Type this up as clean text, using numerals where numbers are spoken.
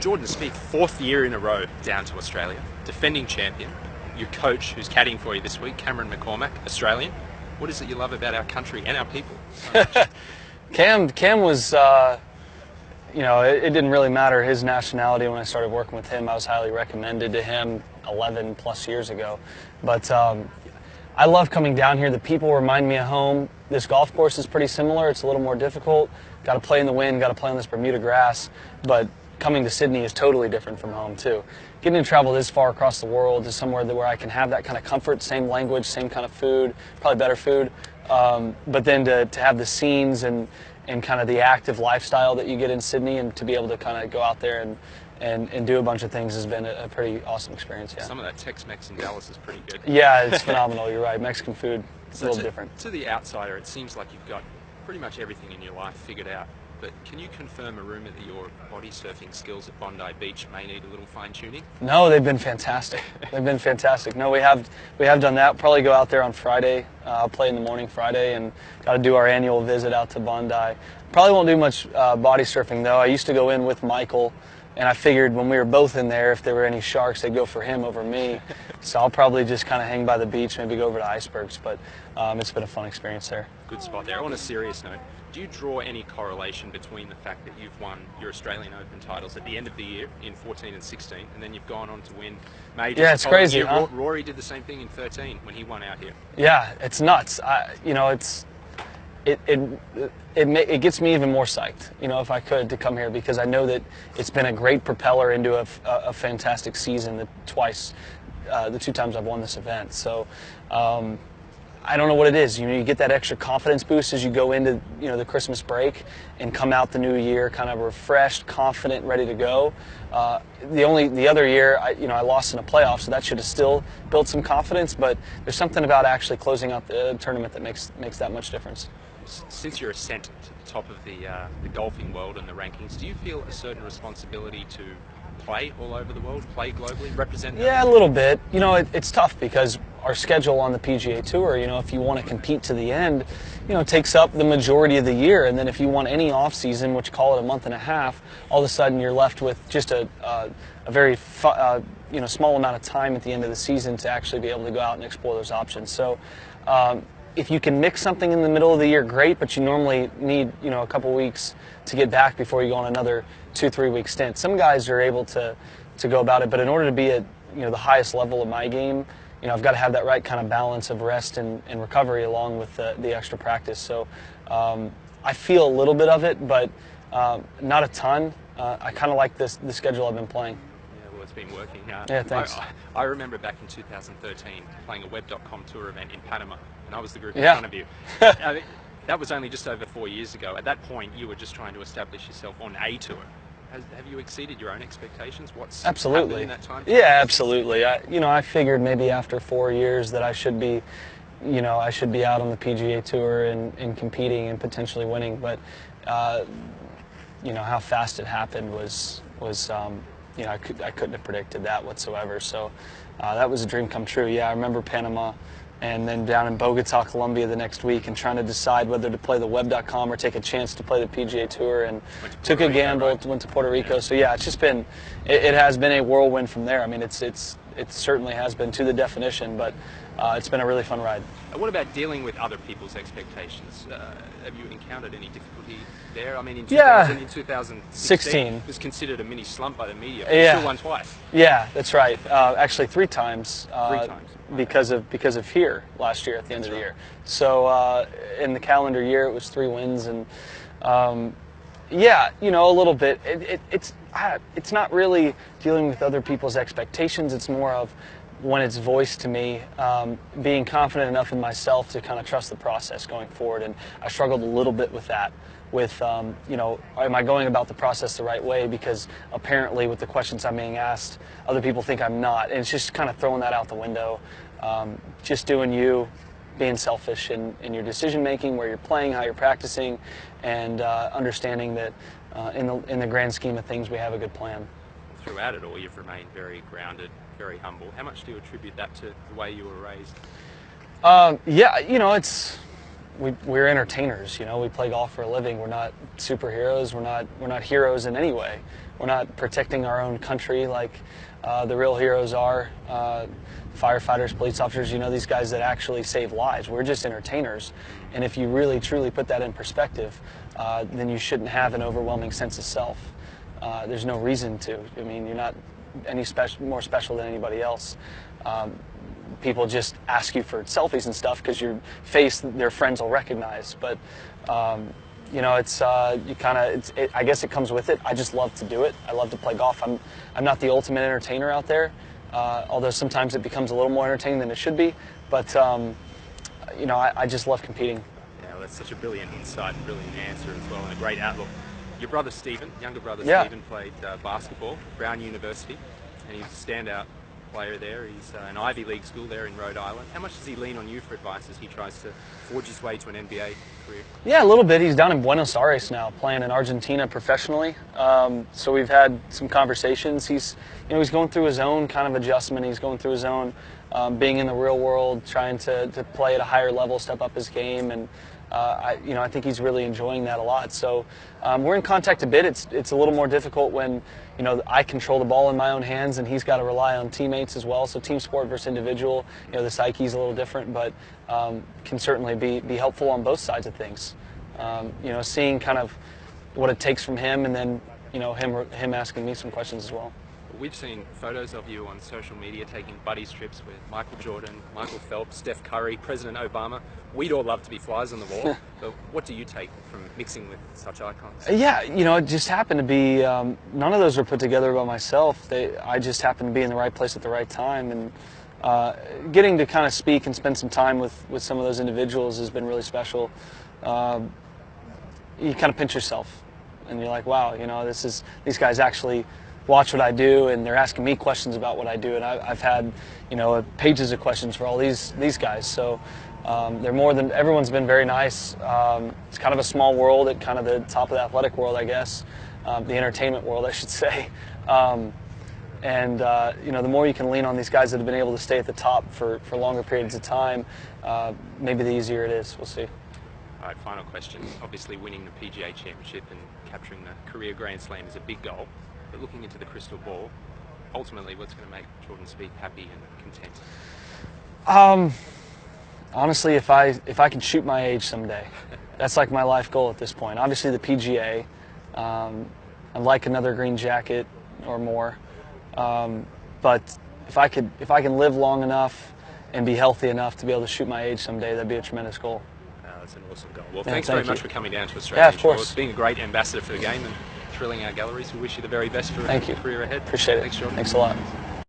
Jordan Spieth, 4th year in a row down to Australia, defending champion. Your coach, who's caddying for you this week, Cameron McCormack, Australian. What is it you love about our country and our people so much? Cam was, you know, it didn't really matter his nationality when I started working with him. I was highly recommended to him 11 plus years ago. But I love coming down here. The people remind me of home. This golf course is pretty similar. It's a little more difficult. Got to play in the wind, got to play on this Bermuda grass. But coming to Sydney is totally different from home too. Getting to travel this far across the world to somewhere where I can have that kind of comfort, same language, same kind of food, probably better food. But then to have the scenes and kind of the active lifestyle that you get in Sydney, and to be able to kind of go out there and do a bunch of things has been a pretty awesome experience. Yeah. Some of that Tex-Mex in Dallas is pretty good. Yeah, it's phenomenal. You're right. Mexican food, it's a little different. To the outsider, it seems like you've got pretty much everything in your life figured out. But can you confirm a rumour that your body surfing skills at Bondi Beach may need a little fine-tuning? No, they've been fantastic. They've been fantastic. No, we have done that. Probably go out there on Friday. I'll play in the morning Friday, and got to do our annual visit out to Bondi. Probably won't do much body surfing though. I used to go in with Michael, and I figured when we were both in there, if there were any sharks, they'd go for him over me. So I'll probably just kind of hang by the beach, maybe go over to icebergs. But it's been a fun experience there. Good spot there. On a serious note, do you draw any correlation between the fact that you've won your Australian Open titles at the end of the year in 14 and 16, and then you've gone on to win majors? Yeah, it's crazy. Huh? Rory did the same thing in 13 when he won out here. Yeah, it's nuts. You know, it gets me even more psyched, you know, if I could, to come here, because I know that it's been a great propeller into a fantastic season. The 2 times I've won this event. So I don't know what it is. You know, you get that extra confidence boost as you go into, you know, the Christmas break and come out the new year kind of refreshed, confident, ready to go. The other year, I lost in a playoff, so that should have still built some confidence. But there's something about actually closing out the tournament that makes that much difference. Since your ascent to the top of the golfing world and the rankings, do you feel a certain responsibility to play all over the world, play globally, represent them? Yeah, a little bit. You know, it's tough because our schedule on the PGA Tour, you know, if you want to compete to the end, you know, takes up the majority of the year. And then if you want any off season, which call it a month and a half, all of a sudden you're left with just a very small amount of time at the end of the season to actually be able to go out and explore those options. So if you can mix something in the middle of the year, great, but you normally need, you know, a couple weeks to get back before you go on another 2-3 week stint. Some guys are able to go about it, but in order to be at, you know, the highest level of my game, you know, I've got to have that right kind of balance of rest and recovery along with the extra practice. So I feel a little bit of it, but not a ton. I kind of like the schedule I've been playing. Yeah, well, it's been working. Yeah, thanks. I remember back in 2013 playing a Web.com tour event in Panama, and I was the group in front of you. I mean, that was only just over 4 years ago. At that point, you were just trying to establish yourself on a tour. Have you exceeded your own expectations? What's happened in that time? Yeah, absolutely. I figured maybe after 4 years that I should be out on the PGA Tour and competing and potentially winning. But you know, how fast it happened was you know, I couldn't have predicted that whatsoever. So that was a dream come true. Yeah, I remember Panama, and then down in Bogota, Colombia the next week, and trying to decide whether to play the Web.com or take a chance to play the PGA Tour, and took a gamble, right? Went to Puerto Rico. Yeah. So yeah, it's just been, it has been a whirlwind from there. I mean, it certainly has been, to the definition, but it's been a really fun ride. What about dealing with other people's expectations? Have you encountered any difficulty there? I mean, in 2016, it was considered a mini slump by the media, but you still won twice. Yeah, that's right. Actually, 3 times. 3 times. Because of here last year at the end of the year. So in the calendar year, it was 3 wins, and yeah, you know, a little bit. It's not really dealing with other people's expectations. It's more of, when it's voiced to me, being confident enough in myself to kind of trust the process going forward. And I struggled a little bit with that. With, you know, am I going about the process the right way? Because apparently with the questions I'm being asked, other people think I'm not. And it's just kind of throwing that out the window. Just doing you, being selfish in your decision making, where you're playing, how you're practicing, and understanding that in the grand scheme of things, we have a good plan. Throughout it all, you've remained very grounded, very humble. How much do you attribute that to the way you were raised? Yeah, you know, it's we're entertainers. You know, we play golf for a living. We're not superheroes. We're not heroes in any way. We're not protecting our own country like the real heroes are. Firefighters, police officers, you know, these guys that actually save lives. We're just entertainers. And if you really truly put that in perspective, then you shouldn't have an overwhelming sense of self. There's no reason to. I mean, you're not any more special than anybody else. People just ask you for selfies and stuff because your face their friends will recognize. But you know, it's I guess it comes with it. I just love to do it. I love to play golf. I'm not the ultimate entertainer out there, although sometimes it becomes a little more entertaining than it should be. But you know, I just love competing. Yeah, well, that's such a brilliant insight and brilliant answer as well, and a great outlook. Your brother Stephen, younger brother Stephen, played basketball at Brown University, and he was a standout player there. He's an Ivy League school there in Rhode Island. How much does he lean on you for advice as he tries to forge his way to an NBA career? Yeah, a little bit. He's down in Buenos Aires now, playing in Argentina professionally. So we've had some conversations. He's going through his own kind of adjustment. He's going through his own being in the real world, trying to play at a higher level, step up his game, and I think he's really enjoying that a lot. So we're in contact a bit. It's a little more difficult when I control the ball in my own hands and he's got to rely on teammates as well. So team sport versus individual, the psyche's a little different, but can certainly be helpful on both sides of things. Seeing kind of what it takes from him, and then him asking me some questions as well. We've seen photos of you on social media taking buddies trips with Michael Jordan, Michael Phelps, Steph Curry, President Obama. We'd all love to be flies on the wall, but what do you take from mixing with such icons? Yeah, it just happened to be, none of those were put together by myself. I just happened to be in the right place at the right time, and getting to kind of speak and spend some time with some of those individuals has been really special. You kind of pinch yourself, and you're like, wow, these guys actually watch what I do, and they're asking me questions about what I do, and I've had pages of questions for all these guys. So they're more than, everyone's been very nice. It's kind of a small world at kind of the top of the athletic world, I guess, the entertainment world, I should say. The more you can lean on these guys that have been able to stay at the top for longer periods of time, maybe the easier it is. We'll see. All right, final question. Obviously winning the PGA Championship and capturing the career Grand Slam is a big goal. But looking into the crystal ball, ultimately, what's going to make Jordan Spieth happy and content? Honestly, if I can shoot my age someday, that's like my life goal at this point. Obviously, the PGA, I'd like another green jacket or more. But if I can live long enough and be healthy enough to be able to shoot my age someday, that'd be a tremendous goal. That's an awesome goal. Well, thanks very much for coming down to Australia. Yeah, of course. It's been a great ambassador for the game and thrilling our galleries. We wish you the very best for your career ahead. Appreciate it. Thanks, Jordan. Thanks a lot.